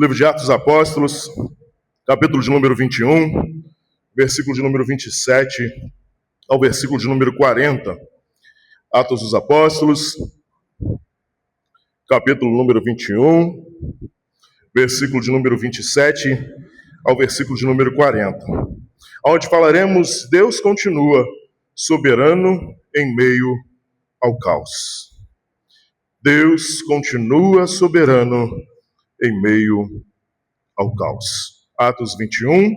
Livro de Atos dos Apóstolos, capítulo de número 21, versículo de número 27 ao versículo de número 40. Atos dos Apóstolos, capítulo número 21, versículo de número 27 ao versículo de número 40. Onde falaremos: Deus continua soberano em meio ao caos. Deus continua soberano em meio ao caos. Atos 21,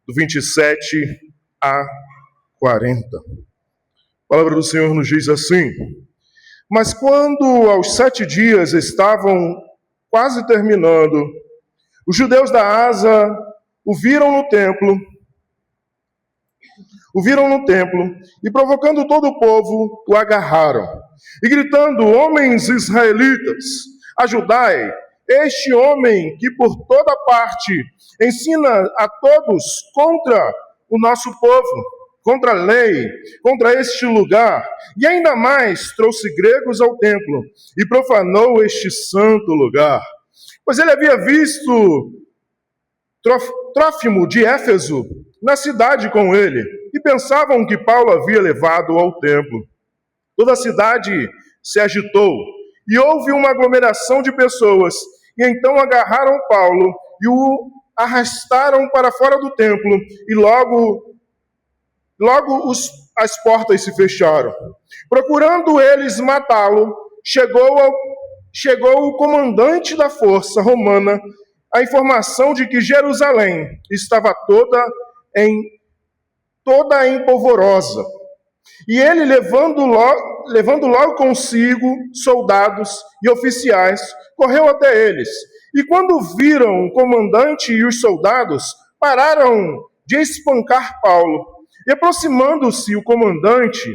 do 27 a 40. A palavra do Senhor nos diz assim: Mas quando aos 7 dias estavam quase terminando, os judeus da Ásia o viram no templo e, provocando todo o povo, o agarraram. E gritando: Homens israelitas, ajudai este homem que por toda parte ensina a todos contra o nosso povo, contra a lei, contra este lugar, e ainda mais trouxe gregos ao templo e profanou este santo lugar. Pois ele havia visto Trófimo de Éfeso na cidade com ele, e pensavam que Paulo havia levado ao templo. Toda a cidade se agitou, e houve uma aglomeração de pessoas, e então agarraram Paulo e o arrastaram para fora do templo, e logo as portas se fecharam. Procurando eles matá-lo, chegou o comandante da força romana a informação de que Jerusalém estava toda em polvorosa. E ele, levando logo consigo soldados e oficiais, correu até eles. E quando viram o comandante e os soldados, pararam de espancar Paulo. E aproximando-se o comandante,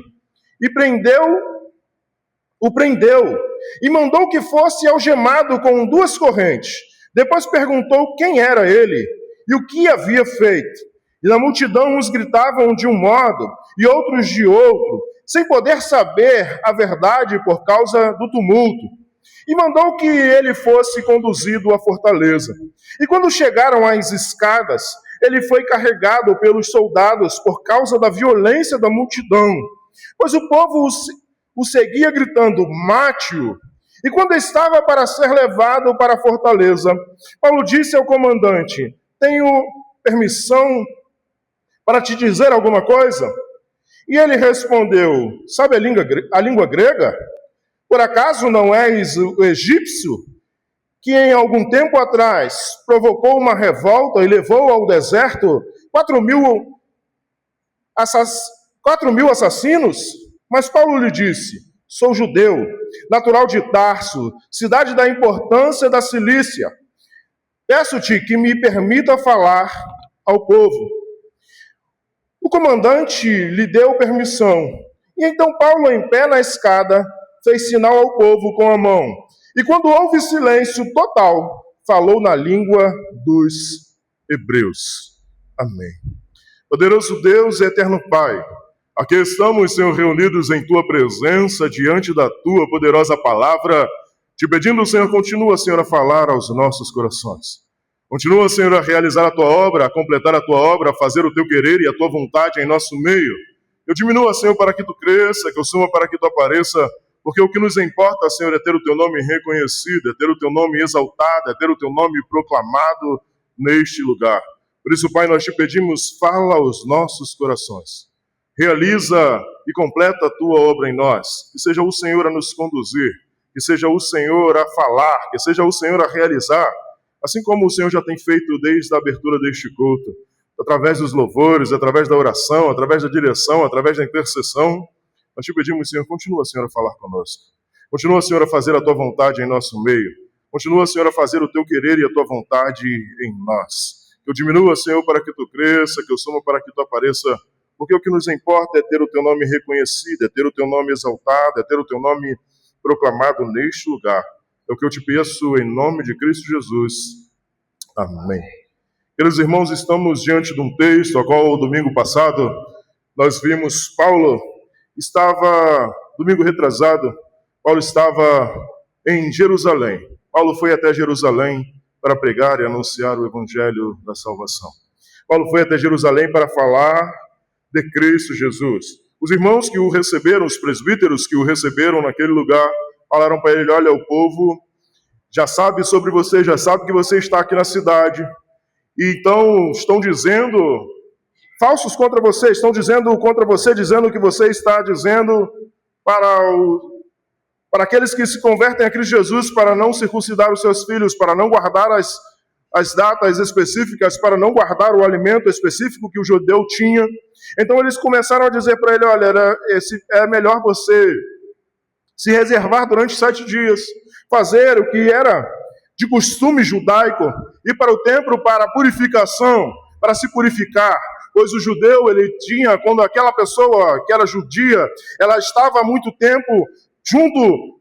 o prendeu, e mandou que fosse algemado com 2 correntes. Depois perguntou quem era ele e o que havia feito. E na multidão uns gritavam de um modo e outros de outro, sem poder saber a verdade por causa do tumulto. E mandou que ele fosse conduzido à fortaleza. E quando chegaram às escadas, ele foi carregado pelos soldados por causa da violência da multidão, pois o povo o seguia gritando: mate-o! E quando estava para ser levado para a fortaleza, Paulo disse ao comandante: tenho permissão para te dizer alguma coisa? E ele respondeu: sabe a língua grega? Por acaso não és o egípcio, que em algum tempo atrás provocou uma revolta e levou ao deserto 4.000 assassinos? Mas Paulo lhe disse: sou judeu, natural de Tarso, cidade da importância da Cilícia. Peço-te que me permita falar ao povo. O comandante lhe deu permissão. E então Paulo, em pé na escada, fez sinal ao povo com a mão. E quando houve silêncio total, falou na língua dos hebreus. Amém. Poderoso Deus e eterno Pai, aqui estamos, Senhor, reunidos em Tua presença, diante da Tua poderosa palavra, te pedindo, Senhor, continua, Senhor, a falar aos nossos corações. Continua, Senhor, a realizar a Tua obra, a completar a Tua obra, a fazer o Teu querer e a Tua vontade em nosso meio. Eu diminua, Senhor, para que Tu cresça, que eu suma para que Tu apareça, porque o que nos importa, Senhor, é ter o Teu nome reconhecido, é ter o Teu nome exaltado, é ter o Teu nome proclamado neste lugar. Por isso, Pai, nós te pedimos, fala aos nossos corações. Realiza e completa a Tua obra em nós. Que seja o Senhor a nos conduzir, que seja o Senhor a falar, que seja o Senhor a realizar, assim como o Senhor já tem feito desde a abertura deste culto, através dos louvores, através da oração, através da direção, através da intercessão. Nós te pedimos, Senhor, continua, Senhor, a falar conosco. Continua, Senhor, a fazer a Tua vontade em nosso meio. Continua, Senhor, a fazer o Teu querer e a Tua vontade em nós. Que eu diminua, Senhor, para que Tu cresça, que eu suma para que Tu apareça, porque o que nos importa é ter o Teu nome reconhecido, é ter o Teu nome exaltado, é ter o Teu nome proclamado neste lugar. É o que eu te peço em nome de Cristo Jesus. Amém. Queridos irmãos, estamos diante de um texto ao qual, domingo passado, nós vimos domingo retrasado, Paulo estava em Jerusalém. Paulo foi até Jerusalém para pregar e anunciar o evangelho da salvação. Paulo foi até Jerusalém para falar de Cristo Jesus. Os irmãos que o receberam, os presbíteros que o receberam naquele lugar, falaram para ele: olha, o povo já sabe sobre você, já sabe que você está aqui na cidade, e então estão dizendo, falsos contra você, estão dizendo contra você, dizendo o que você está dizendo para aqueles que se convertem a Cristo Jesus, para não circuncidar os seus filhos, para não guardar as datas específicas, para não guardar o alimento específico que o judeu tinha. Então eles começaram a dizer para ele: olha, é melhor você se reservar durante 7 dias, fazer o que era de costume judaico, ir para o templo para purificação, para se purificar, pois o judeu, ele tinha, quando aquela pessoa que era judia, ela estava há muito tempo junto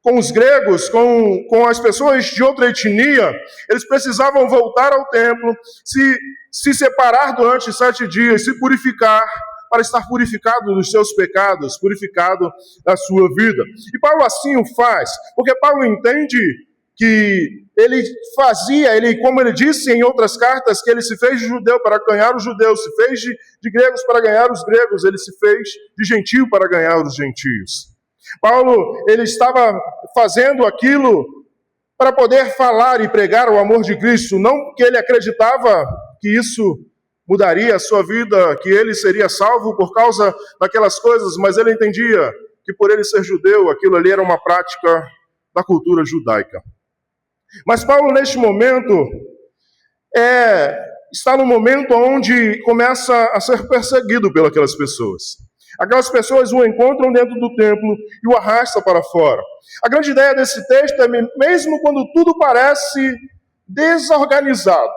com os gregos, com as pessoas de outra etnia, eles precisavam voltar ao templo, se separar durante 7 dias, se purificar, para estar purificado dos seus pecados, purificado da sua vida. E Paulo assim o faz, porque Paulo entende que ele fazia, como ele disse em outras cartas, que ele se fez de judeu para ganhar os judeus, se fez de gregos para ganhar os gregos, ele se fez de gentio para ganhar os gentios. Paulo, ele estava fazendo aquilo para poder falar e pregar o amor de Cristo, não que ele acreditava que isso mudaria a sua vida, que ele seria salvo por causa daquelas coisas, mas ele entendia que por ele ser judeu, aquilo ali era uma prática da cultura judaica. Mas Paulo, neste momento, está no momento onde começa a ser perseguido pelas pessoas. Aquelas pessoas o encontram dentro do templo e o arrastam para fora. A grande ideia desse texto é, mesmo quando tudo parece desorganizado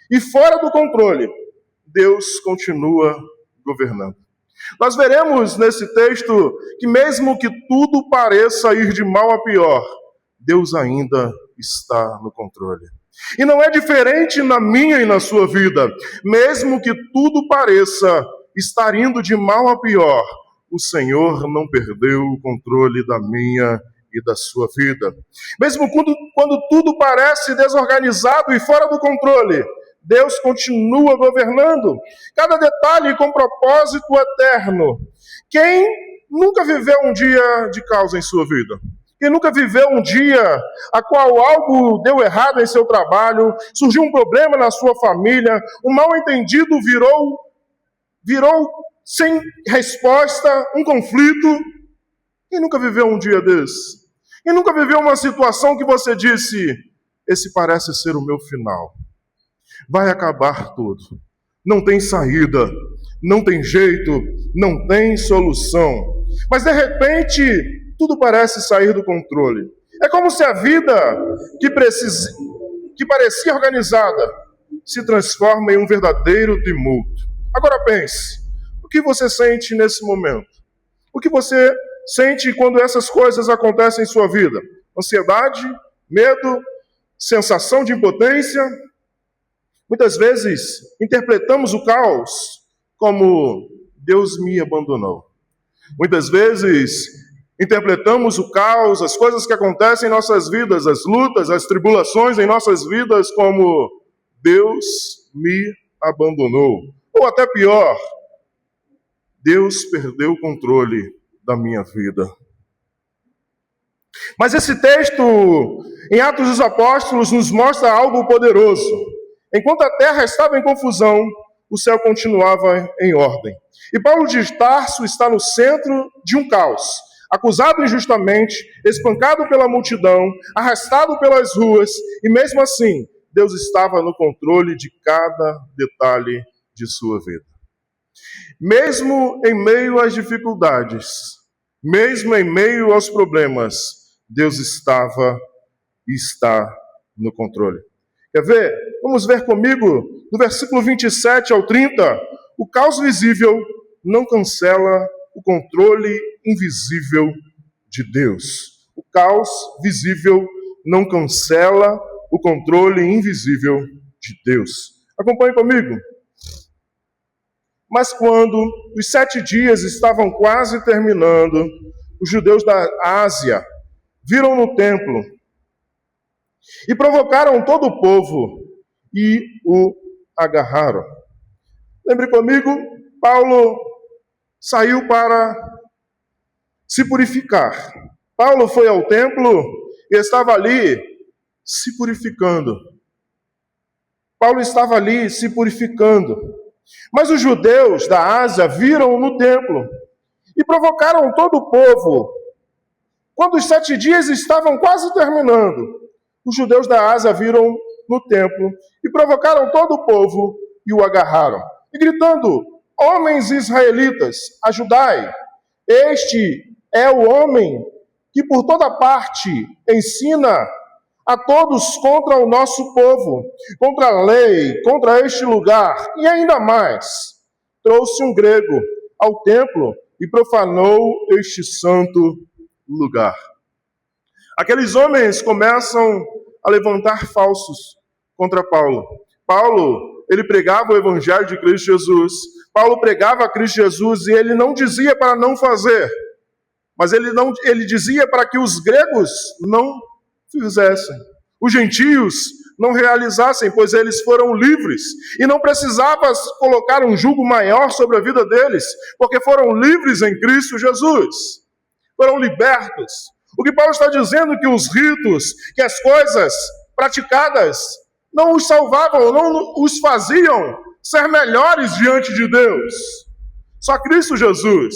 e fora do controle, Deus continua governando. Nós veremos nesse texto que mesmo que tudo pareça ir de mal a pior, Deus ainda está no controle. E não é diferente na minha e na sua vida. Mesmo que tudo pareça estar indo de mal a pior, o Senhor não perdeu o controle da minha e da sua vida. Mesmo quando tudo parece desorganizado e fora do controle, Deus continua governando, cada detalhe com propósito eterno. Quem nunca viveu um dia de caos em sua vida? Quem nunca viveu um dia a qual algo deu errado em seu trabalho, surgiu um problema na sua família, um mal-entendido virou sem resposta, um conflito? Quem nunca viveu um dia desse? Quem nunca viveu uma situação que você disse: esse parece ser o meu final? Vai acabar tudo. Não tem saída, não tem jeito, não tem solução. Mas de repente, tudo parece sair do controle. É como se a vida que parecia organizada se transforma em um verdadeiro tumulto. Agora pense, o que você sente nesse momento? O que você sente quando essas coisas acontecem em sua vida? Ansiedade, medo, sensação de impotência? Muitas vezes interpretamos o caos como Deus me abandonou. Muitas vezes interpretamos o caos, as coisas que acontecem em nossas vidas, as lutas, as tribulações em nossas vidas como Deus me abandonou. Ou até pior, Deus perdeu o controle da minha vida. Mas esse texto, em Atos dos Apóstolos, nos mostra algo poderoso. Enquanto a terra estava em confusão, o céu continuava em ordem. E Paulo de Tarso está no centro de um caos, acusado injustamente, espancado pela multidão, arrastado pelas ruas, e mesmo assim, Deus estava no controle de cada detalhe de sua vida. Mesmo em meio às dificuldades, mesmo em meio aos problemas, Deus estava e está no controle. Quer ver? Vamos ver comigo, do versículo 27 ao 30, o caos visível não cancela o controle invisível de Deus. O caos visível não cancela o controle invisível de Deus. Acompanhe comigo. Mas quando os 7 dias estavam quase terminando, os judeus da Ásia viram no templo E provocaram todo o povo e o agarraram. Lembre comigo, Paulo saiu para se purificar. Paulo foi ao templo e estava ali se purificando. Paulo estava ali se purificando. Mas os judeus da Ásia viram no templo e provocaram todo o povo. Quando os 7 dias estavam quase terminando, os judeus da Ásia viram no templo e provocaram todo o povo e o agarraram. E gritando: homens israelitas, ajudai! Este é o homem que por toda parte ensina a todos contra o nosso povo, contra a lei, contra este lugar, e ainda mais, trouxe um grego ao templo e profanou este santo lugar. Aqueles homens começam a levantar falsos contra Paulo. Paulo, ele pregava o evangelho de Cristo Jesus. Paulo pregava a Cristo Jesus e ele não dizia para não fazer, mas ele dizia para que os gregos não fizessem, os gentios não realizassem, pois eles foram livres e não precisava colocar um jugo maior sobre a vida deles, porque foram livres em Cristo Jesus, foram libertos. O que Paulo está dizendo é que os ritos, que as coisas praticadas não os salvavam, não os faziam ser melhores diante de Deus. Só Cristo Jesus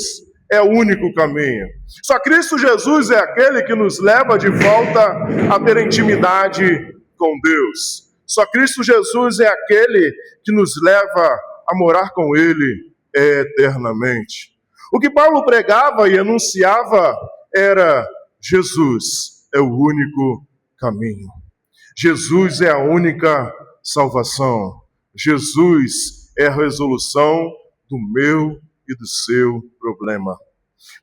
é o único caminho. Só Cristo Jesus é aquele que nos leva de volta a ter intimidade com Deus. Só Cristo Jesus é aquele que nos leva a morar com Ele eternamente. O que Paulo pregava e anunciava era: Jesus é o único caminho. Jesus é a única salvação. Jesus é a resolução do meu e do seu problema.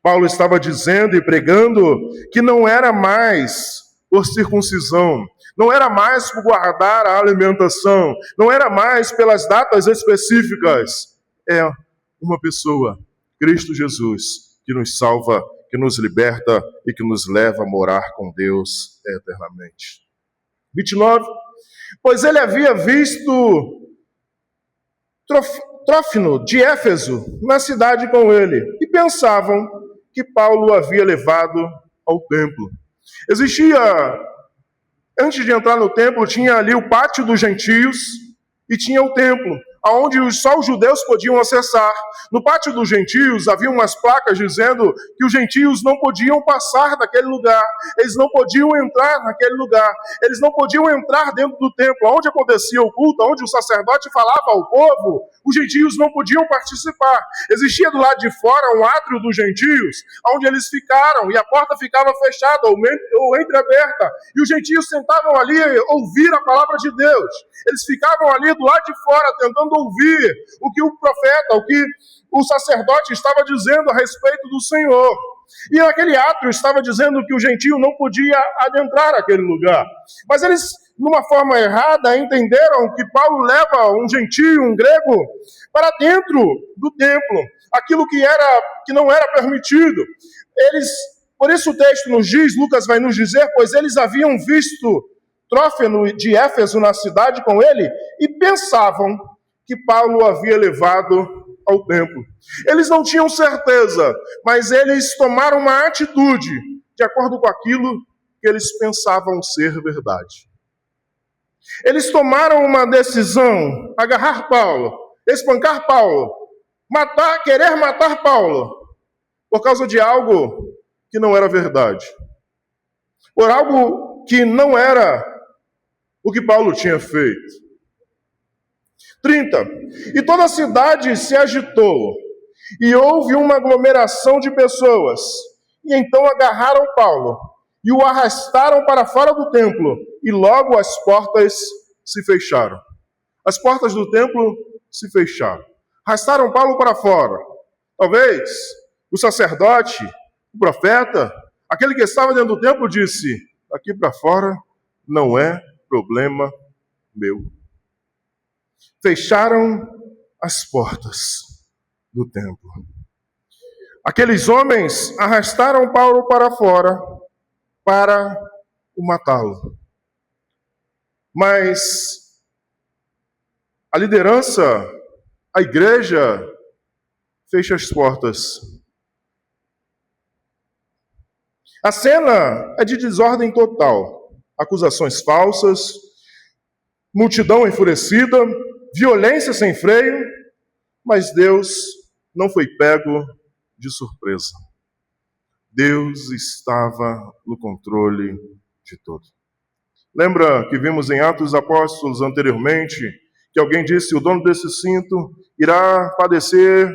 Paulo estava dizendo e pregando que não era mais por circuncisão, não era mais por guardar a alimentação, não era mais pelas datas específicas. É uma pessoa, Cristo Jesus, que nos salva, que nos liberta e que nos leva a morar com Deus eternamente. 29. Pois ele havia visto Trófimo de Éfeso na cidade com ele, e pensavam que Paulo o havia levado ao templo. Antes de entrar no templo, tinha ali o pátio dos gentios e tinha o templo, onde só os judeus podiam acessar. No pátio dos gentios havia umas placas dizendo que os gentios não podiam passar daquele lugar, eles não podiam entrar naquele lugar, eles não podiam entrar dentro do templo, onde acontecia o culto, onde o sacerdote falava ao povo, os gentios não podiam participar. Existia do lado de fora um átrio dos gentios, onde eles ficaram, e a porta ficava fechada ou entreaberta, e os gentios sentavam ali ouvir a palavra de Deus. Eles ficavam ali do lado de fora tentando ouvir o que o profeta, o que o sacerdote estava dizendo a respeito do Senhor. E naquele átrio estava dizendo que o gentio não podia adentrar aquele lugar. Mas eles, numa forma errada, entenderam que Paulo leva um gentio, um grego, para dentro do templo, aquilo que não era permitido. Por isso o texto nos diz, Lucas vai nos dizer, pois eles haviam visto Trófimo de Éfeso na cidade com ele e pensavam que Paulo o havia levado ao templo. Eles não tinham certeza, mas eles tomaram uma atitude de acordo com aquilo que eles pensavam ser verdade. Eles tomaram uma decisão: agarrar Paulo, espancar Paulo, querer matar Paulo, por causa de algo que não era verdade, por algo que não era o que Paulo tinha feito. 30. E toda a cidade se agitou, e houve uma aglomeração de pessoas, e então agarraram Paulo, e o arrastaram para fora do templo, e logo as portas se fecharam. As portas do templo se fecharam. Arrastaram Paulo para fora. Talvez o sacerdote, o profeta, aquele que estava dentro do templo disse: aqui para fora não é problema meu. Fecharam as portas do templo. Aqueles homens arrastaram Paulo para fora para o matá-lo. Mas a liderança, a igreja, fecha as portas. A cena é de desordem total. Acusações falsas, multidão enfurecida, violência sem freio, mas Deus não foi pego de surpresa. Deus estava no controle de tudo. Lembra que vimos em Atos dos Apóstolos anteriormente, que alguém disse, o dono desse cinto irá padecer,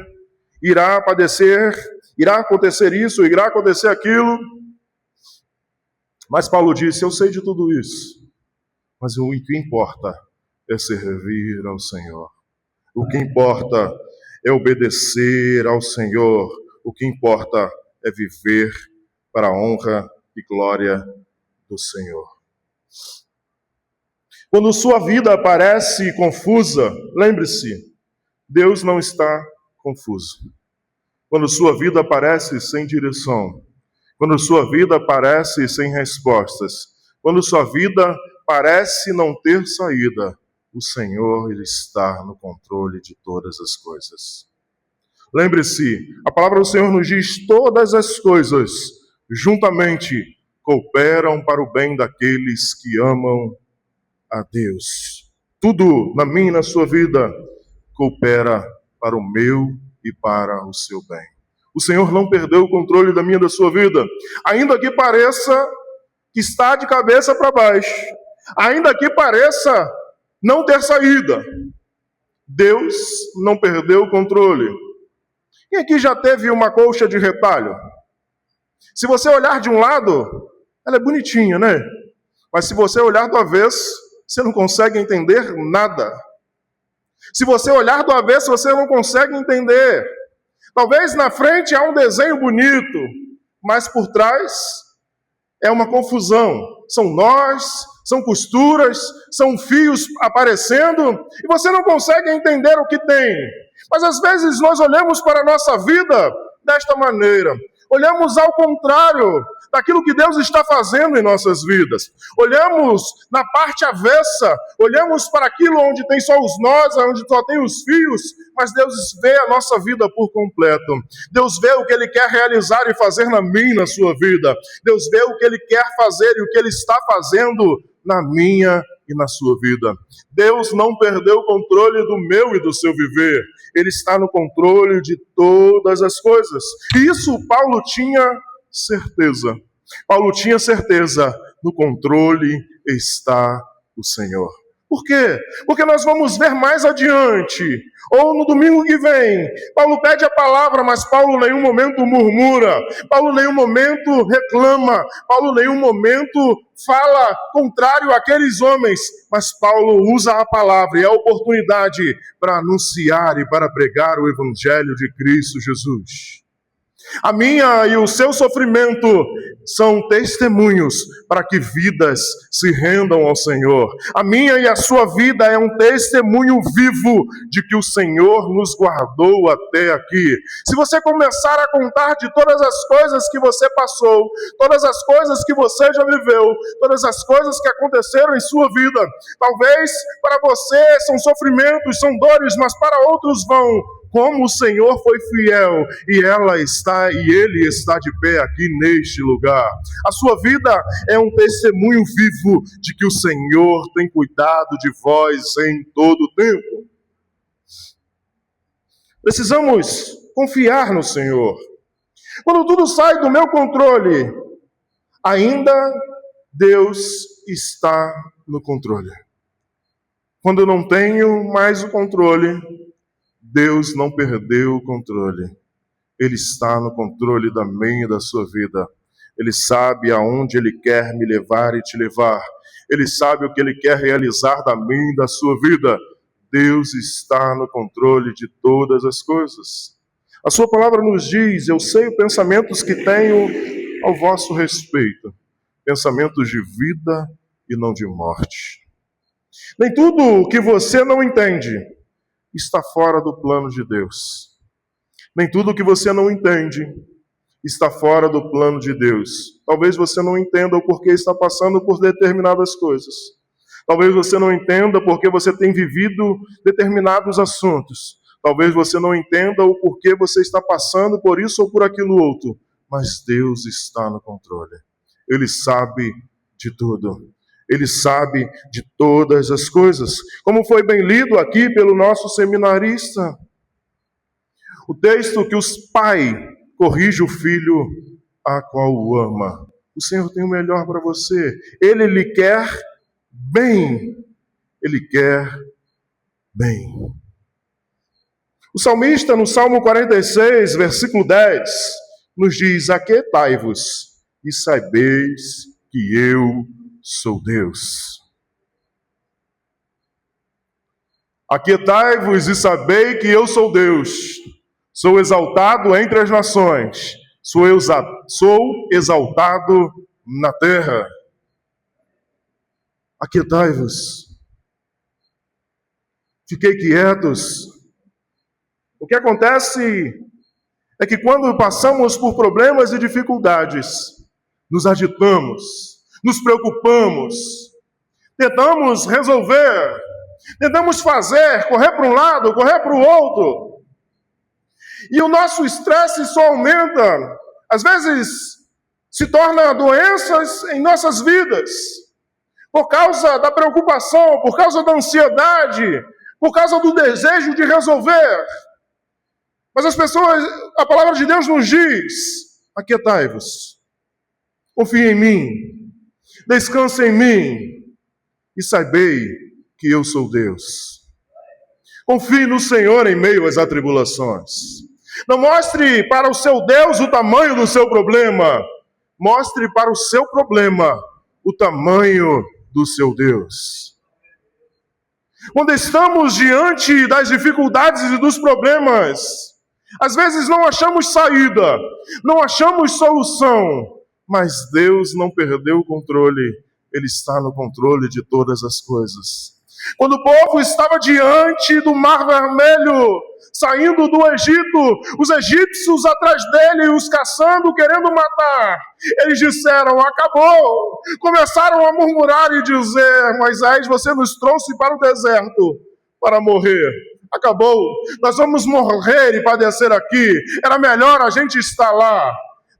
irá acontecer isso, irá acontecer aquilo. Mas Paulo disse, eu sei de tudo isso, mas o que importa é servir ao Senhor. O que importa é obedecer ao Senhor. O que importa é viver para a honra e glória do Senhor. Quando sua vida parece confusa, lembre-se, Deus não está confuso. Quando sua vida parece sem direção, quando sua vida parece sem respostas, quando sua vida parece não ter saída, o Senhor ele está no controle de todas as coisas. Lembre-se, a palavra do Senhor nos diz, todas as coisas juntamente cooperam para o bem daqueles que amam a Deus. Tudo na minha e na sua vida coopera para o meu e para o seu bem. O Senhor não perdeu o controle da minha e da sua vida. Ainda que pareça que está de cabeça para baixo, ainda que pareça não ter saída, Deus não perdeu o controle. Quem aqui já teve uma colcha de retalho? Se você olhar de um lado, ela é bonitinha, né? Mas se você olhar do avesso, você não consegue entender nada. Se você olhar do avesso, você não consegue entender. Talvez na frente há um desenho bonito, mas por trás é uma confusão. São nós, são costuras, são fios aparecendo, e você não consegue entender o que tem. Mas às vezes nós olhamos para a nossa vida desta maneira. Olhamos ao contrário daquilo que Deus está fazendo em nossas vidas. Olhamos na parte avessa, olhamos para aquilo onde tem só os nós, onde só tem os fios, mas Deus vê a nossa vida por completo. Deus vê o que Ele quer realizar e fazer na minha e na sua vida. Deus vê o que Ele quer fazer e o que Ele está fazendo na minha e na sua vida. Deus não perdeu o controle do meu e do seu viver. Ele está no controle de todas as coisas. E isso Paulo tinha certeza. Paulo tinha certeza, no controle está o Senhor. Por quê? Porque nós vamos ver mais adiante, ou no domingo que vem, Paulo pede a palavra, mas Paulo em nenhum momento murmura, Paulo em nenhum momento reclama, Paulo em nenhum momento fala contrário àqueles homens, mas Paulo usa a palavra e a oportunidade para anunciar e para pregar o Evangelho de Cristo Jesus. A minha e o seu sofrimento são testemunhos para que vidas se rendam ao Senhor. A minha e a sua vida é um testemunho vivo de que o Senhor nos guardou até aqui. Se você começar a contar de todas as coisas que você passou, todas as coisas que você já viveu, todas as coisas que aconteceram em sua vida, talvez para você são sofrimentos, são dores, mas para outros vão. Como o Senhor foi fiel e Ele está de pé aqui neste lugar. A sua vida é um testemunho vivo de que o Senhor tem cuidado de vós em todo o tempo. Precisamos confiar no Senhor. Quando tudo sai do meu controle, ainda Deus está no controle. Quando eu não tenho mais o controle, Deus não perdeu o controle. Ele está no controle da minha e da sua vida. Ele sabe aonde Ele quer me levar e te levar. Ele sabe o que Ele quer realizar da minha e da sua vida. Deus está no controle de todas as coisas. A sua palavra nos diz, eu sei os pensamentos que tenho ao vosso respeito. Pensamentos de vida e não de morte. Nem tudo o que você não entende está fora do plano de Deus. Nem tudo o que você não entende está fora do plano de Deus. Talvez você não entenda o porquê está passando por determinadas coisas. Talvez você não entenda porque você tem vivido determinados assuntos. Talvez você não entenda o porquê você está passando por isso ou por aquilo outro. Mas Deus está no controle. Ele sabe de tudo. Ele sabe de todas as coisas. Como foi bem lido aqui pelo nosso seminarista. O texto que os pai corrige o filho a qual o ama. O Senhor tem o melhor para você. Ele lhe quer bem. Ele quer bem. O salmista, no Salmo 46, versículo 10, nos diz: aquietai-vos e sabeis que eu sou Deus. Aquietai-vos e sabei que eu sou Deus. Sou exaltado entre as nações. Sou exaltado na terra. Aquietai-vos. Fiquei quietos. O que acontece é que quando passamos por problemas e dificuldades, nos agitamos, nos preocupamos, tentamos resolver, tentamos fazer, correr para um lado, correr para o outro. E o nosso estresse só aumenta. Às vezes se torna doenças em nossas vidas. Por causa da preocupação, por causa da ansiedade, por causa do desejo de resolver. Mas as pessoas, a palavra de Deus nos diz: aquietai-vos, confie em mim, descanse em mim e saibei que eu sou Deus. Confie no Senhor em meio às atribulações. Não mostre para o seu Deus o tamanho do seu problema. Mostre para o seu problema o tamanho do seu Deus. Quando estamos diante das dificuldades e dos problemas, às vezes não achamos saída, não achamos solução, mas Deus não perdeu o controle. Ele está no controle de todas as coisas. Quando o povo estava diante do Mar Vermelho, saindo do Egito, os egípcios atrás dele, os caçando, querendo matar, eles disseram: acabou. Começaram a murmurar e dizer: Moisés, você nos trouxe para o deserto para morrer. Acabou, nós vamos morrer e padecer aqui. Era melhor a gente estar lá.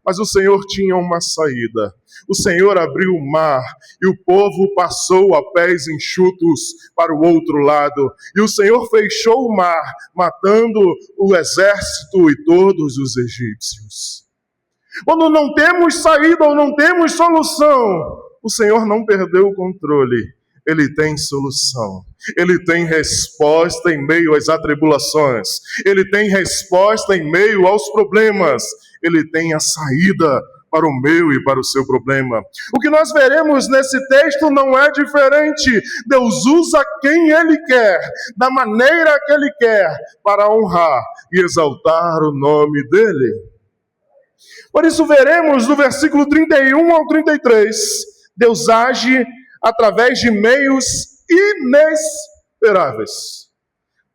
Mas o Senhor tinha uma saída. O Senhor abriu o mar e o povo passou a pés enxutos para o outro lado. E o Senhor fechou o mar, matando o exército e todos os egípcios. Quando não temos saída ou não temos solução, o Senhor não perdeu o controle. Ele tem solução. Ele tem resposta em meio às atribulações. Ele tem resposta em meio aos problemas. Ele tem a saída para o meu e para o seu problema. O que nós veremos nesse texto não é diferente. Deus usa quem Ele quer, da maneira que Ele quer, para honrar e exaltar o nome dEle. Por isso veremos do versículo 31 ao 33, Deus age através de meios inesperáveis.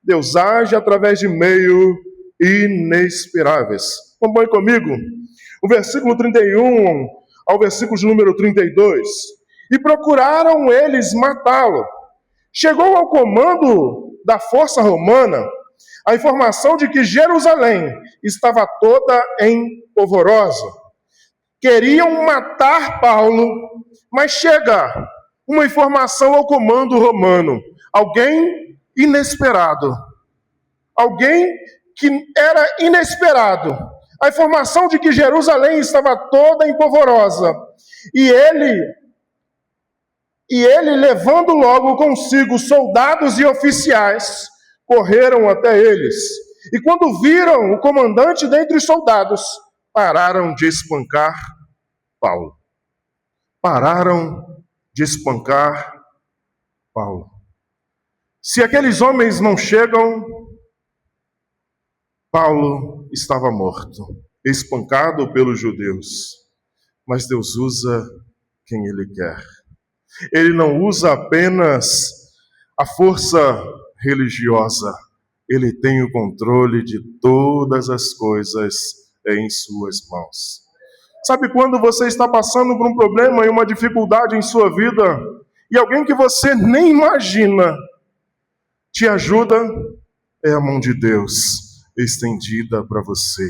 Deus age através de meios inesperáveis. Acompanhe comigo o versículo 31 ao versículo de número 32. E procuraram eles matá-lo. Chegou ao comando da força romana a informação de que Jerusalém estava toda em polvorosa. Queriam matar Paulo, mas chega uma informação ao comando romano. Alguém inesperado. Alguém que era inesperado. A informação de que Jerusalém estava toda em polvorosa. E ele, levando logo consigo soldados e oficiais, correram até eles. E quando viram o comandante dentre os soldados, pararam de espancar Paulo. Pararam de espancar Paulo. Se aqueles homens não chegam, Paulo estava morto, espancado pelos judeus. Mas Deus usa quem Ele quer. Ele não usa apenas a força religiosa. Ele tem o controle de todas as coisas em suas mãos. Sabe quando você está passando por um problema e uma dificuldade em sua vida e alguém que você nem imagina te ajuda, é a mão de Deus estendida para você.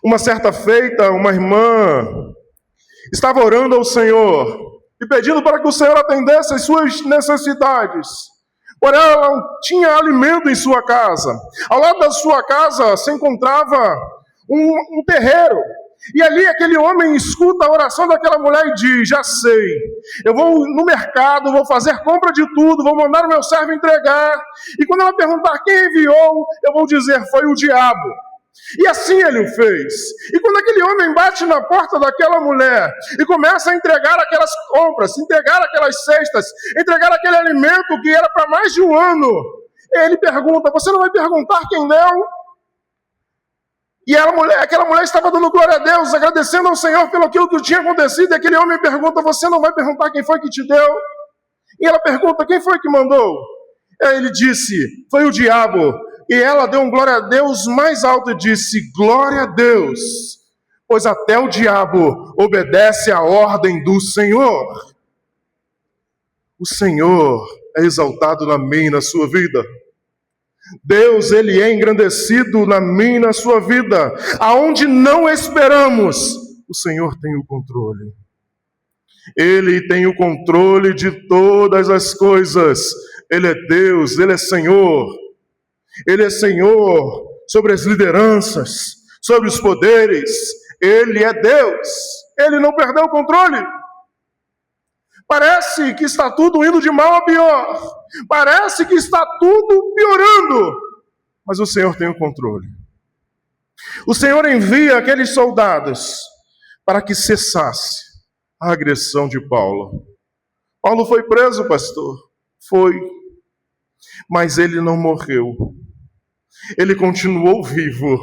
Uma certa feita, uma irmã estava orando ao Senhor e pedindo para que o Senhor atendesse as suas necessidades. Porém, ela não tinha alimento em sua casa. Ao lado da sua casa se encontrava um terreiro. E ali aquele homem escuta a oração daquela mulher e diz: já sei, eu vou no mercado, vou fazer compra de tudo, vou mandar o meu servo entregar. E quando ela perguntar quem enviou, eu vou dizer: foi o diabo. E assim ele o fez. E quando aquele homem bate na porta daquela mulher e começa a entregar aquelas compras, entregar aquelas cestas, entregar aquele alimento que era para mais de um ano, ele pergunta: você não vai perguntar quem deu? E aquela mulher estava dando glória a Deus, agradecendo ao Senhor pelo aquilo que tinha acontecido. E aquele homem pergunta: você não vai perguntar quem foi que te deu? E ela pergunta: quem foi que mandou? Aí ele disse: foi o diabo. E ela deu um glória a Deus mais alto e disse: glória a Deus, pois até o diabo obedece à ordem do Senhor. O Senhor é exaltado na minha e na sua vida. Deus, Ele é engrandecido na minha e na sua vida. Aonde não esperamos, o Senhor tem o controle. Ele tem o controle de todas as coisas. Ele é Deus, Ele é Senhor. Ele é Senhor sobre as lideranças, sobre os poderes. Ele é Deus. Ele não perdeu o controle. Parece que está tudo indo de mal a pior. Parece que está tudo piorando. Mas o Senhor tem o controle. O Senhor envia aqueles soldados para que cessasse a agressão de Paulo. Paulo foi preso, pastor. Foi. Mas ele não morreu. Ele continuou vivo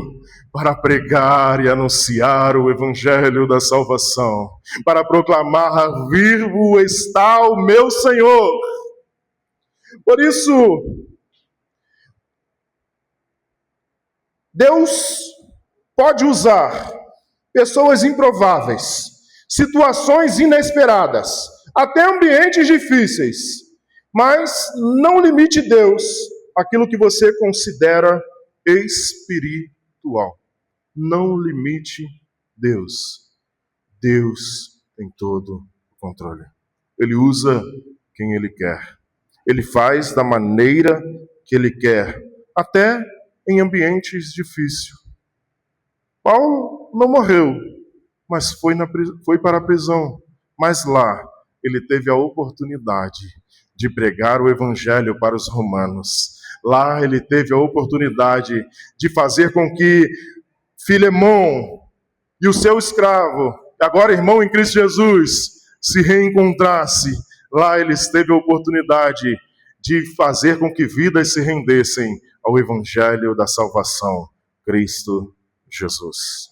para pregar e anunciar o evangelho da salvação, para proclamar: vivo está o meu Senhor. Por isso, Deus pode usar pessoas improváveis, situações inesperadas, até ambientes difíceis, mas não limite Deus aquilo que você considera espiritual. Não limite Deus. Deus tem todo o controle. Ele usa quem Ele quer. Ele faz da maneira que Ele quer, até em ambientes difíceis. Paulo não morreu, mas foi para a prisão. Mas lá ele teve a oportunidade de pregar o evangelho para os romanos. Lá ele teve a oportunidade de fazer com que Filemão e o seu escravo, agora irmão em Cristo Jesus, se reencontrasse. Lá ele teve a oportunidade de fazer com que vidas se rendessem ao evangelho da salvação, Cristo Jesus.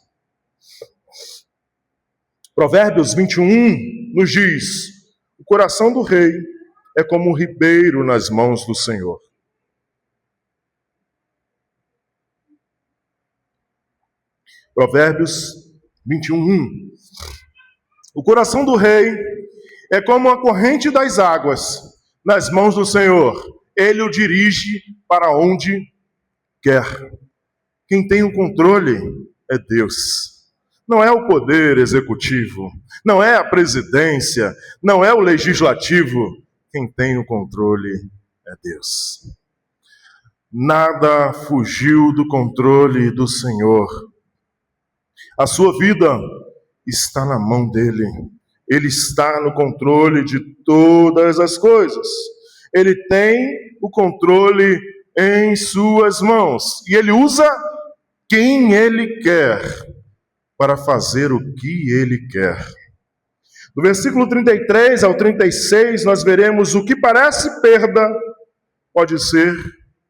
Provérbios 21 nos diz: o coração do rei é como um ribeiro nas mãos do Senhor. Provérbios 21:1. O coração do rei é como a corrente das águas nas mãos do Senhor. Ele o dirige para onde quer. Quem tem o controle é Deus. Não é o poder executivo, não é a presidência, não é o legislativo. Quem tem o controle é Deus. Nada fugiu do controle do Senhor. A sua vida está na mão dele. Ele está no controle de todas as coisas. Ele tem o controle em suas mãos. E ele usa quem ele quer para fazer o que ele quer. Do versículo 33 ao 36, nós veremos: o que parece perda pode ser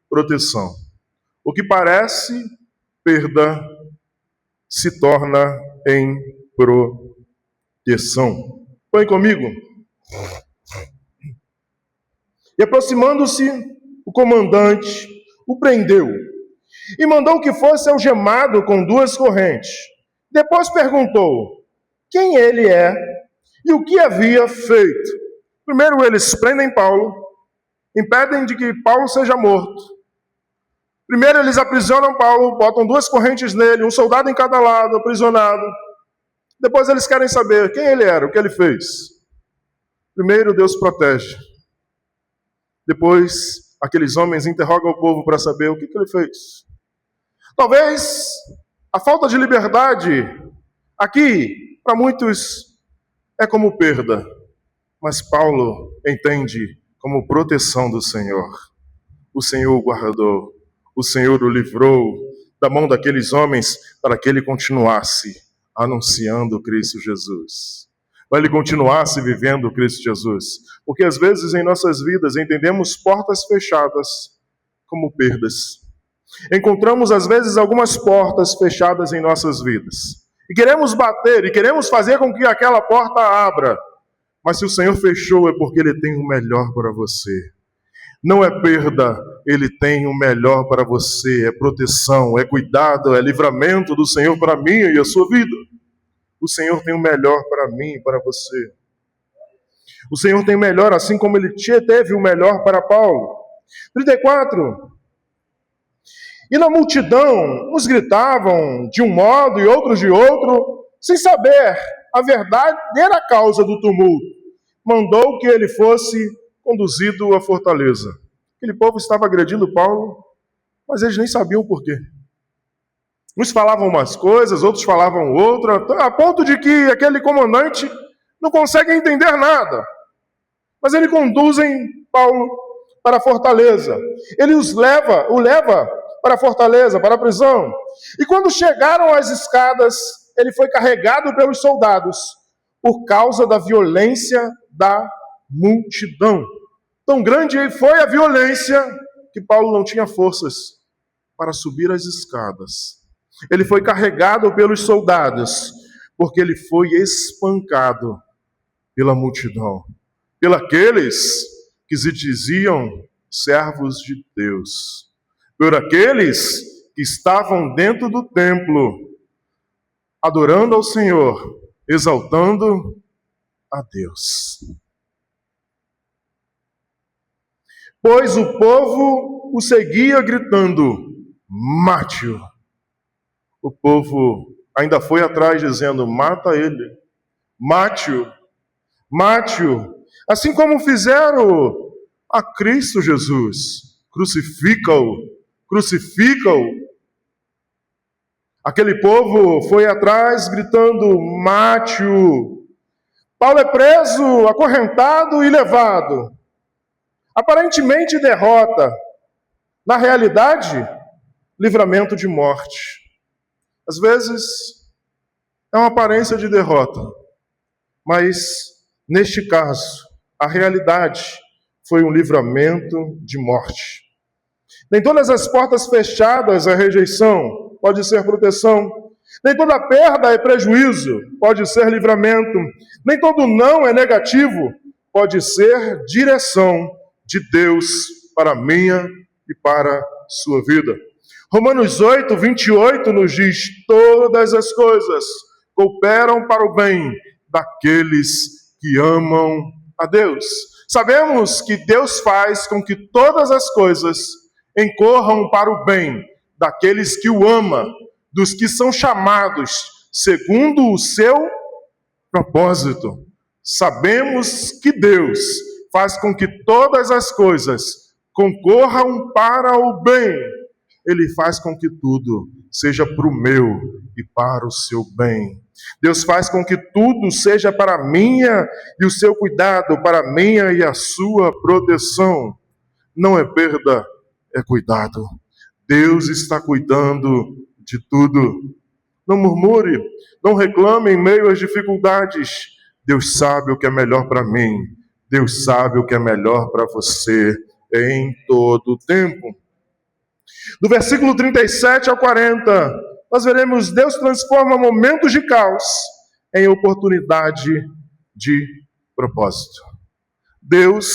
proteção. O que parece perda se torna em proteção. Põe comigo. E aproximando-se, o comandante o prendeu e mandou que fosse algemado com 2 correntes. Depois perguntou quem ele é E o que havia feito? Primeiro eles prendem Paulo, impedem de que Paulo seja morto. Primeiro eles aprisionam Paulo, botam 2 correntes nele, um soldado em cada lado, aprisionado. Depois eles querem saber quem ele era, o que ele fez. Primeiro Deus protege. Depois aqueles homens interrogam o povo para saber o que ele fez. Talvez a falta de liberdade aqui, para muitos, é como perda. Mas Paulo entende como proteção do Senhor. O Senhor o guardou. O Senhor o livrou da mão daqueles homens para que ele continuasse anunciando Cristo Jesus. Para ele continuasse vivendo Cristo Jesus. Porque às vezes em nossas vidas entendemos portas fechadas como perdas. Encontramos às vezes algumas portas fechadas em nossas vidas. E queremos bater, e queremos fazer com que aquela porta abra. Mas se o Senhor fechou é porque Ele tem o melhor para você. Não é perda, Ele tem o melhor para você, é proteção, é cuidado, é livramento do Senhor para mim e a sua vida. O Senhor tem o melhor para mim e para você. O Senhor tem o melhor, assim como Ele teve o melhor para Paulo. 34. E na multidão, uns gritavam de um modo e outros de outro, sem saber a verdadeira causa do tumulto. Mandou que ele fosse conduzido à fortaleza. Aquele povo estava agredindo Paulo, mas eles nem sabiam o porquê. Uns falavam umas coisas, outros falavam outra, a ponto de que aquele comandante não consegue entender nada. Mas ele conduzem Paulo para a fortaleza. Ele o leva para a fortaleza, para a prisão. E quando chegaram às escadas, ele foi carregado pelos soldados por causa da violência da multidão. Tão grande foi a violência que Paulo não tinha forças para subir as escadas. Ele foi carregado pelos soldados, porque ele foi espancado pela multidão, pelos que se diziam servos de Deus, por aqueles que estavam dentro do templo, adorando ao Senhor, exaltando a Deus. Pois o povo o seguia gritando, mate-o. O povo ainda foi atrás dizendo, mata ele, mate-o, mate-o. Assim como fizeram a Cristo Jesus, crucifica-o, crucifica-o. Aquele povo foi atrás gritando, mate-o. Paulo é preso, acorrentado e levado. Aparentemente derrota. Na realidade, livramento de morte. Às vezes, é uma aparência de derrota. Mas, neste caso, a realidade foi um livramento de morte. Nem todas as portas fechadas é rejeição, pode ser proteção. Nem toda perda é prejuízo, pode ser livramento. Nem todo não é negativo, pode ser direção de Deus para a minha e para a sua vida. Romanos 8, 28 nos diz, todas as coisas cooperam para o bem daqueles que amam a Deus. Sabemos que Deus faz com que todas as coisas incorram para o bem daqueles que o amam, dos que são chamados segundo o seu propósito. Sabemos que Deus faz com que todas as coisas concorram para o bem. Ele faz com que tudo seja para o meu e para o seu bem. Deus faz com que tudo seja para a minha e o seu cuidado, para a minha e a sua proteção. Não é perda, é cuidado. Deus está cuidando de tudo. Não murmure, não reclame em meio às dificuldades. Deus sabe o que é melhor para mim. Deus sabe o que é melhor para você em todo o tempo. Do versículo 37 ao 40, nós veremos Deus transforma momentos de caos em oportunidade de propósito. Deus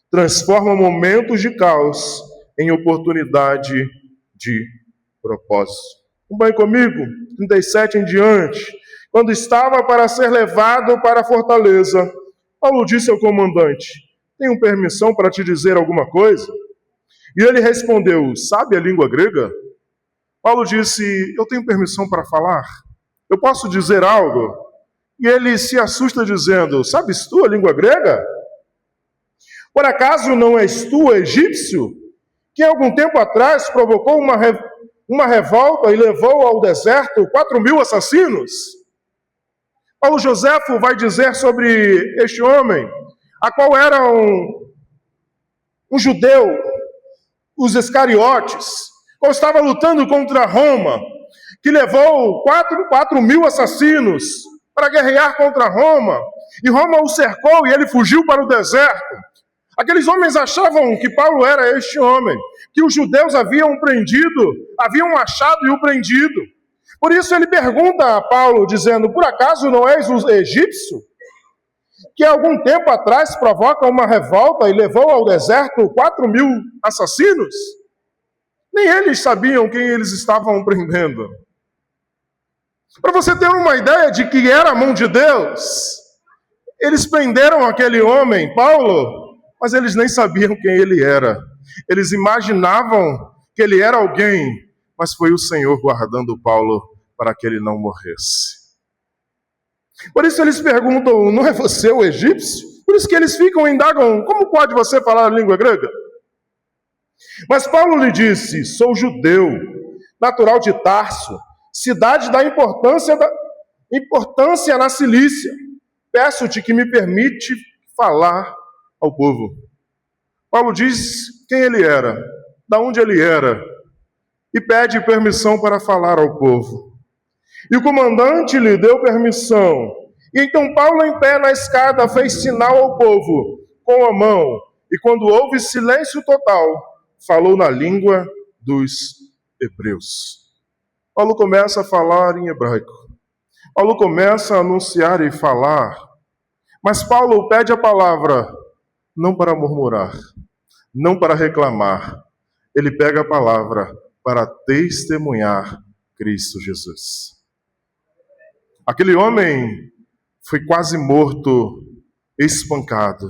transforma momentos de caos em oportunidade de propósito. Acompanhe comigo, 37 em diante. quando estava para ser levado para a fortaleza, Paulo disse ao comandante: tenho permissão para te dizer alguma coisa? E ele respondeu: sabe a língua grega? Paulo disse: eu tenho permissão para falar? Eu posso dizer algo? E ele se assusta dizendo: sabes tu a língua grega? Por acaso não és tu egípcio, que algum tempo atrás provocou uma revolta e levou ao deserto 4.000 assassinos? Paulo Joséfo vai dizer sobre este homem, a qual era um judeu, os Iscariotes, que estava lutando contra Roma, que levou 4.000 assassinos para guerrear contra Roma, e Roma o cercou e ele fugiu para o deserto. Aqueles homens achavam que Paulo era este homem, que os judeus haviam achado e o prendido. Por isso ele pergunta a Paulo, dizendo: por acaso não és o egípcio, que algum tempo atrás provoca uma revolta e levou ao deserto 4.000 assassinos? Nem eles sabiam quem eles estavam prendendo. Para você ter uma ideia de que era a mão de Deus, eles prenderam aquele homem, Paulo, mas eles nem sabiam quem ele era. Eles imaginavam que ele era alguém, mas foi o Senhor guardando Paulo para que ele não morresse. Por isso eles perguntam: não é você o egípcio? Por isso que eles indagam: como pode você falar a língua grega? Mas Paulo lhe disse: sou judeu, natural de Tarso, cidade da importância na Cilícia. Peço-te que me permite falar ao povo. Paulo diz quem ele era, de onde ele era, e pede permissão para falar ao povo. E o comandante lhe deu permissão. E então Paulo, em pé na escada, fez sinal ao povo com a mão. E quando houve silêncio total, falou na língua dos hebreus. Paulo começa a falar em hebraico. Paulo começa a anunciar e falar. Mas Paulo pede a palavra não para murmurar, não para reclamar. Ele pega a palavra para testemunhar Cristo Jesus. Aquele homem foi quase morto, espancado.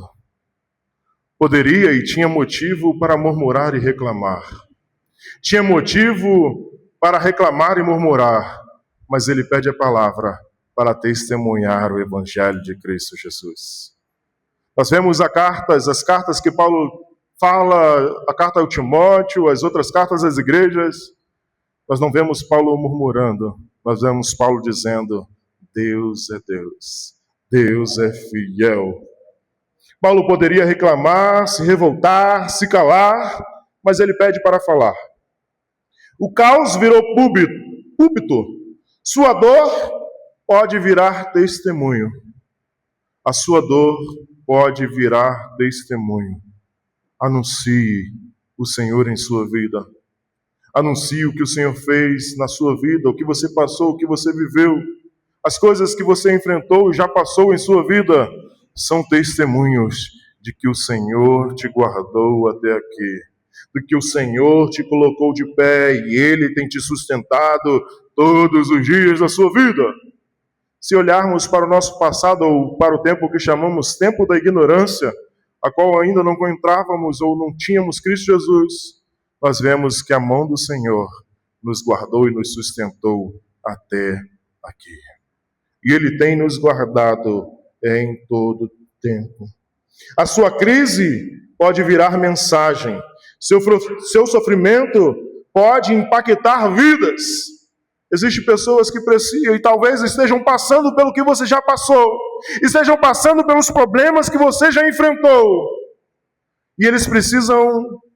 Poderia e tinha motivo para murmurar e reclamar. Tinha motivo para reclamar e murmurar, mas ele pede a palavra para testemunhar o Evangelho de Cristo Jesus. Nós vemos as cartas que Paulo fala, a carta ao Timóteo, as outras cartas às igrejas. Nós não vemos Paulo murmurando, nós vemos Paulo dizendo: Deus é Deus, Deus é fiel. Paulo poderia reclamar, se revoltar, se calar, mas ele pede para falar. O caos virou púlpito. Sua dor pode virar testemunho. A sua dor pode virar testemunho. Anuncie o Senhor em sua vida. Anuncie o que o Senhor fez na sua vida, o que você passou, o que você viveu. As coisas que você enfrentou e já passou em sua vida são testemunhos de que o Senhor te guardou até aqui, de que o Senhor te colocou de pé e Ele tem te sustentado todos os dias da sua vida. Se olharmos para o nosso passado ou para o tempo que chamamos tempo da ignorância, a qual ainda não encontrávamos ou não tínhamos Cristo Jesus, nós vemos que a mão do Senhor nos guardou e nos sustentou até aqui. E Ele tem nos guardado em todo tempo. A sua crise pode virar mensagem. Seu sofrimento pode impactar vidas. Existem pessoas que precisam e talvez estejam passando pelo que você já passou, estejam passando pelos problemas que você já enfrentou. E eles precisam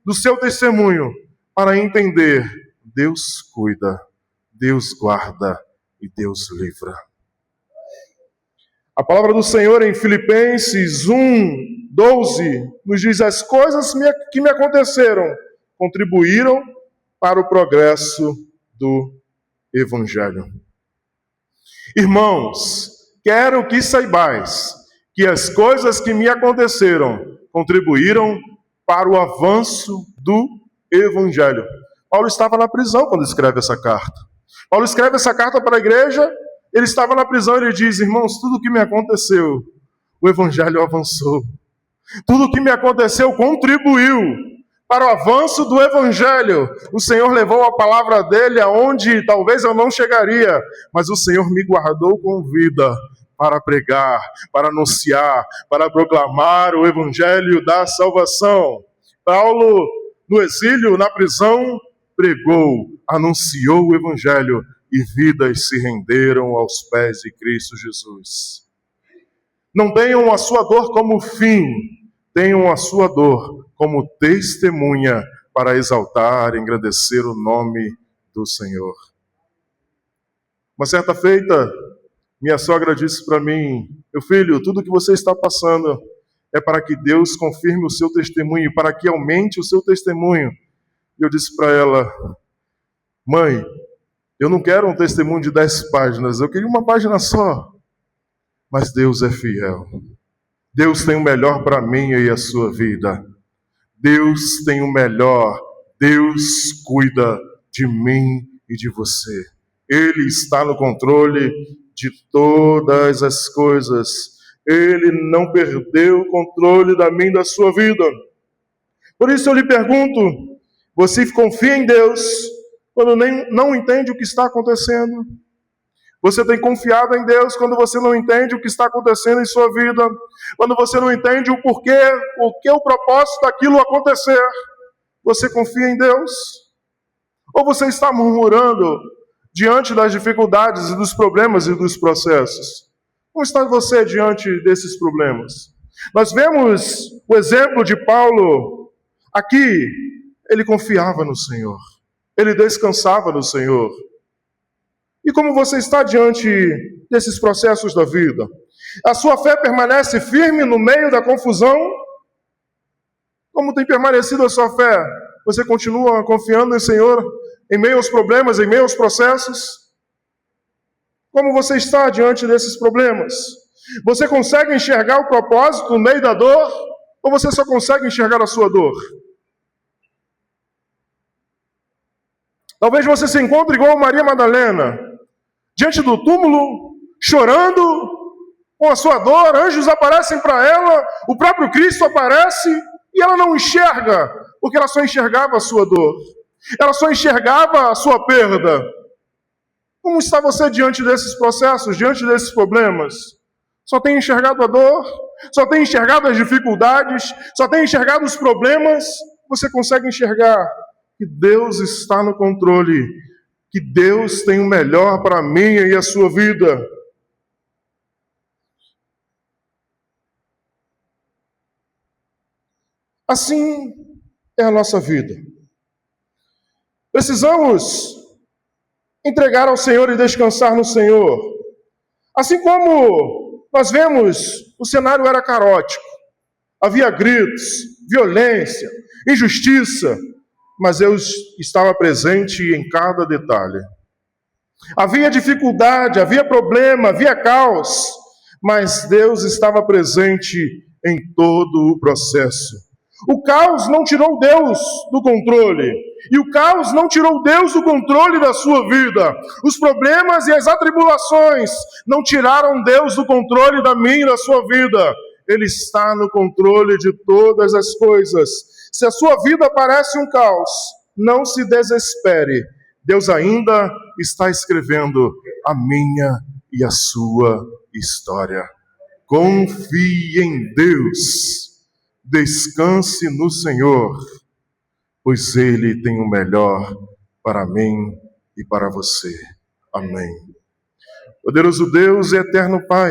do seu testemunho para entender: Deus cuida, Deus guarda e Deus livra. A palavra do Senhor em Filipenses 1:12 nos diz: as coisas que me aconteceram contribuíram para o progresso do Evangelho. Irmãos, quero que saibais que as coisas que me aconteceram contribuíram para o avanço do Evangelho. Paulo estava na prisão quando escreve essa carta. Paulo escreve essa carta para a igreja Ele estava na prisão e ele diz: irmãos, tudo o que me aconteceu, o evangelho avançou. Tudo o que me aconteceu contribuiu para o avanço do evangelho. O Senhor levou a palavra dele aonde talvez eu não chegaria, mas o Senhor me guardou com vida para pregar, para anunciar, para proclamar o evangelho da salvação. Paulo, no exílio, na prisão, pregou, anunciou o evangelho e vidas se renderam aos pés de Cristo Jesus. Não tenham a sua dor como fim, tenham a sua dor como testemunha para exaltar e engrandecer o nome do Senhor. Uma certa feita, minha sogra disse para mim: meu filho, tudo que você está passando é para que Deus confirme o seu testemunho, para que aumente o seu testemunho. E eu disse para ela: mãe, eu não quero um testemunho de 10 páginas, eu queria uma página só. Mas Deus é fiel. Deus tem o melhor para mim e a sua vida. Deus tem o melhor. Deus cuida de mim e de você. Ele está no controle de todas as coisas. Ele não perdeu o controle da minha e da sua vida. Por isso eu lhe pergunto: você confia em Deus quando não entende o que está acontecendo? Você tem confiado em Deus quando você não entende o que está acontecendo em sua vida? Quando você não entende o porquê, o propósito daquilo acontecer? Você confia em Deus? Ou você está murmurando diante das dificuldades e dos problemas e dos processos? Como está você diante desses problemas? Nós vemos o exemplo de Paulo aqui. Ele confiava no Senhor. Ele descansava no Senhor. E como você está diante desses processos da vida? A sua fé permanece firme no meio da confusão? Como tem permanecido a sua fé? Você continua confiando no Senhor em meio aos problemas, em meio aos processos? Como você está diante desses problemas? Você consegue enxergar o propósito no meio da dor? Ou você só consegue enxergar a sua dor? Talvez você se encontre igual Maria Madalena, diante do túmulo, chorando, com a sua dor. Anjos aparecem para ela, o próprio Cristo aparece, e ela não enxerga, porque ela só enxergava a sua dor. Ela só enxergava a sua perda. Como está você diante desses processos, diante desses problemas? Só tem enxergado a dor? Só tem enxergado as dificuldades? Só tem enxergado os problemas? Você consegue enxergar que Deus está no controle, que Deus tem o melhor para a minha e a sua vida? Assim é a nossa vida. Precisamos entregar ao Senhor e descansar no Senhor. Assim como nós vemos, o cenário era caótico. Havia gritos, violência, injustiça, mas Deus estava presente em cada detalhe. Havia dificuldade, havia problema, havia caos, mas Deus estava presente em todo o processo. O caos não tirou Deus do controle, e o caos não tirou Deus do controle da sua vida. Os problemas e as atribulações não tiraram Deus do controle da minha e da sua vida. Ele está no controle de todas as coisas. Se a sua vida parece um caos, não se desespere. Deus ainda está escrevendo a minha e a sua história. Confie em Deus. Descanse no Senhor, pois Ele tem o melhor para mim e para você. Amém. Poderoso Deus e eterno Pai,